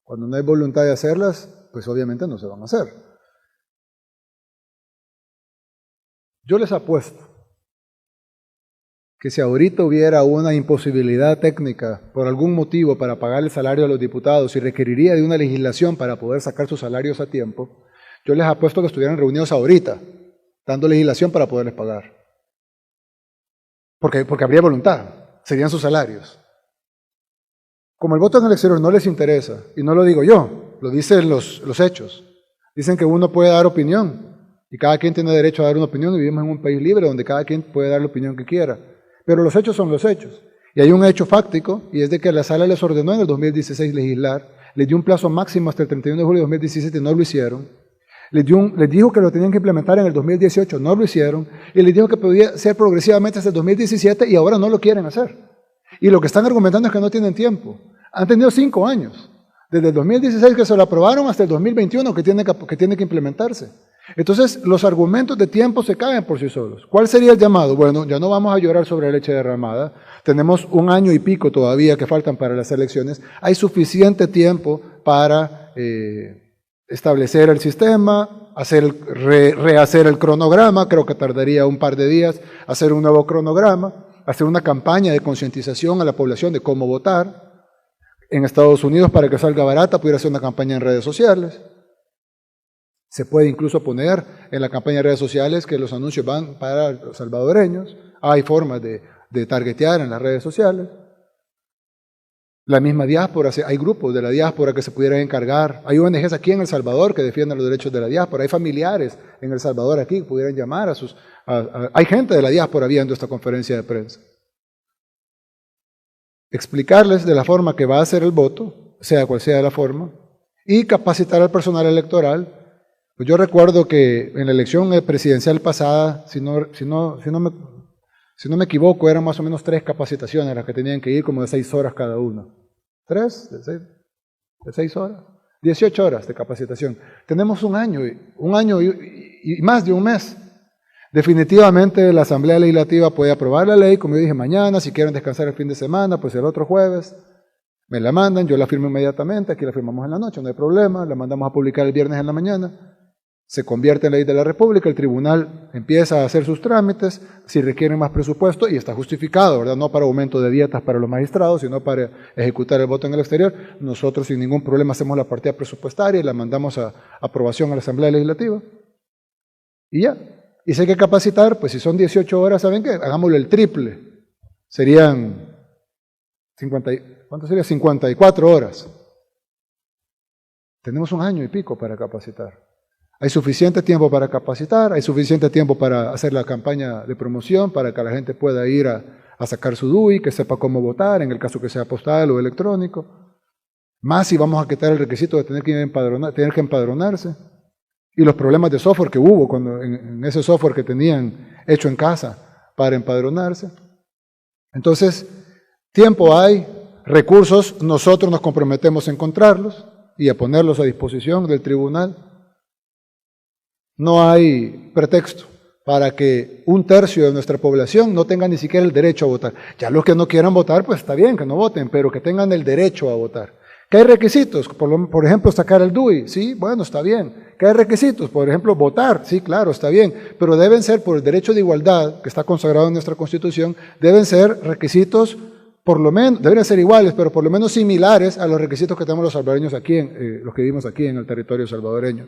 Cuando no hay voluntad de hacerlas, pues obviamente no se van a hacer. Yo les apuesto que si ahorita hubiera una imposibilidad técnica por algún motivo para pagar el salario a los diputados y requeriría de una legislación para poder sacar sus salarios a tiempo, yo les apuesto que estuvieran reunidos ahorita, dando legislación para poderles pagar. Porque habría voluntad, serían sus salarios. Como el voto en el exterior no les interesa, y no lo digo yo, lo dicen los hechos, dicen que uno puede dar opinión, y cada quien tiene derecho a dar una opinión, y vivimos en un país libre donde cada quien puede dar la opinión que quiera. Pero los hechos son los hechos. Y hay un hecho fáctico, y es de que la Sala les ordenó en el 2016 legislar, les dio un plazo máximo hasta el 31 de julio de 2017 y no lo hicieron. Les dijo que lo tenían que implementar en el 2018, no lo hicieron, y les dijo que podía ser progresivamente hasta el 2017 y ahora no lo quieren hacer. Y lo que están argumentando es que no tienen tiempo. Han tenido 5 años, desde el 2016 que se lo aprobaron hasta el 2021 que tiene que implementarse. Entonces, los argumentos de tiempo se caen por sí solos. ¿Cuál sería el llamado? Bueno, ya no vamos a llorar sobre la leche derramada. Tenemos 1 año y pico todavía que faltan para las elecciones. Hay suficiente tiempo para establecer el sistema, rehacer el cronograma, creo que tardaría un par de días, hacer un nuevo cronograma, hacer una campaña de concientización a la población de cómo votar. En Estados Unidos, para que salga barata, pudiera hacer una campaña en redes sociales. Se puede incluso poner en la campaña de redes sociales que los anuncios van para los salvadoreños. Hay formas de targetear en las redes sociales. La misma diáspora, hay grupos de la diáspora que se pudieran encargar. Hay ONGs aquí en El Salvador que defienden los derechos de la diáspora. Hay familiares en El Salvador aquí que pudieran llamar a sus... hay gente de la diáspora viendo esta conferencia de prensa. Explicarles de la forma que va a ser el voto, sea cual sea la forma, y capacitar al personal electoral. Pues yo recuerdo que en la elección presidencial pasada, si no me equivoco, eran más o menos 3 capacitaciones las que tenían que ir, como de 6 horas cada una. ¿3? ¿De 6 horas? 18 horas de capacitación. Tenemos un año y más de un mes. Definitivamente la Asamblea Legislativa puede aprobar la ley, como yo dije, mañana. Si quieren descansar el fin de semana, pues el otro jueves me la mandan, yo la firmo inmediatamente, aquí la firmamos en la noche, no hay problema, la mandamos a publicar el viernes en la mañana, se convierte en ley de la República, el tribunal empieza a hacer sus trámites, si requieren más presupuesto, y está justificado, ¿verdad? No para aumento de dietas para los magistrados, sino para ejecutar el voto en el exterior. Nosotros sin ningún problema hacemos la partida presupuestaria y la mandamos a aprobación a la Asamblea Legislativa. Y ya. Y si hay que capacitar, pues si son 18 horas, ¿saben qué? Hagámoslo el triple. Serían 54 horas. Tenemos 1 año y pico para capacitar. Hay suficiente tiempo para capacitar, hay suficiente tiempo para hacer la campaña de promoción, para que la gente pueda ir a sacar su DUI, que sepa cómo votar, en el caso que sea postal o electrónico. Más si vamos a quitar el requisito de tener que empadronarse. Y los problemas de software que hubo cuando en ese software que tenían hecho en casa para empadronarse. Entonces, tiempo hay, recursos, nosotros nos comprometemos a encontrarlos y a ponerlos a disposición del tribunal. No hay pretexto para que 1/3 de nuestra población no tenga ni siquiera el derecho a votar. Ya los que no quieran votar, pues está bien que no voten, pero que tengan el derecho a votar. ¿Qué hay requisitos? Por ejemplo, sacar el DUI, sí, bueno, está bien. ¿Qué hay requisitos? Por ejemplo, votar, sí, claro, está bien, pero deben ser, por el derecho de igualdad, que está consagrado en nuestra Constitución, deben ser requisitos, por lo menos, deberían ser iguales, pero por lo menos similares a los requisitos que tenemos los salvadoreños aquí, los que vivimos aquí en el territorio salvadoreño.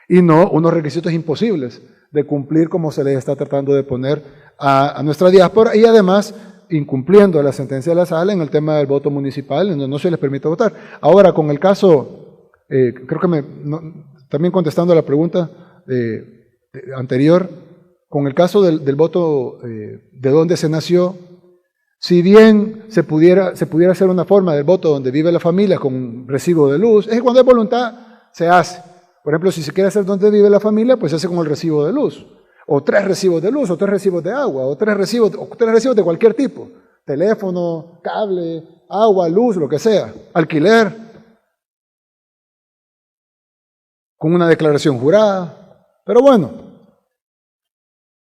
Y no unos requisitos imposibles de cumplir como se les está tratando de poner a nuestra diáspora, y además incumpliendo la sentencia de la Sala en el tema del voto municipal, donde no se les permite votar. Ahora, con el caso, creo que también contestando a la pregunta anterior, con el caso del voto de dónde se nació, si bien se pudiera hacer una forma del voto donde vive la familia con un recibo de luz, es que cuando hay voluntad se hace. Por ejemplo, si se quiere hacer donde vive la familia, pues se hace con el recibo de luz, o 3 recibos de luz, o 3 recibos de agua, o 3 recibos de cualquier tipo, teléfono, cable, agua, luz, lo que sea, alquiler, con una declaración jurada. Pero bueno,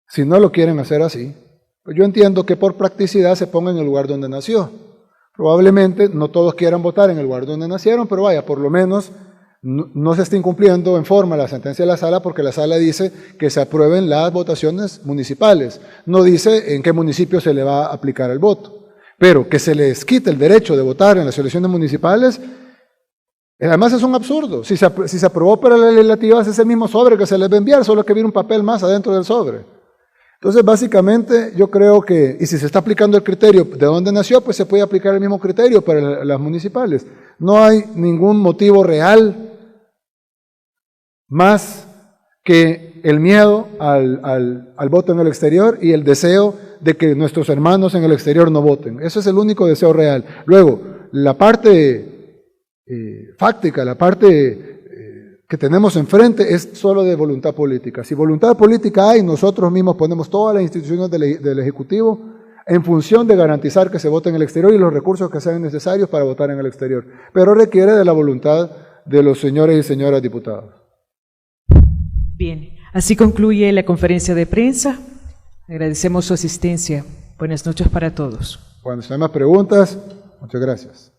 si no lo quieren hacer así, pues yo entiendo que por practicidad se ponga en el lugar donde nació. Probablemente no todos quieran votar en el lugar donde nacieron, pero vaya, por lo menos no se está incumpliendo en forma la sentencia de la Sala, porque la Sala dice que se aprueben las votaciones municipales. No dice en qué municipio se le va a aplicar el voto. Pero que se les quite el derecho de votar en las elecciones municipales, además es un absurdo. Si se aprobó para las legislativas, es el mismo sobre que se les va a enviar, solo que viene un papel más adentro del sobre. Entonces, básicamente, yo creo que, y si se está aplicando el criterio de dónde nació, pues se puede aplicar el mismo criterio para las municipales. No hay ningún motivo real más que el miedo al voto en el exterior y el deseo de que nuestros hermanos en el exterior no voten. Ese es el único deseo real. Luego, la parte fáctica, la parte que tenemos enfrente es solo de voluntad política. Si voluntad política hay, nosotros mismos ponemos todas las instituciones del Ejecutivo en función de garantizar que se vote en el exterior y los recursos que sean necesarios para votar en el exterior. Pero requiere de la voluntad de los señores y señoras diputados. Bien, así concluye la conferencia de prensa. Agradecemos su asistencia. Buenas noches para todos. Cuando se den más preguntas, muchas gracias.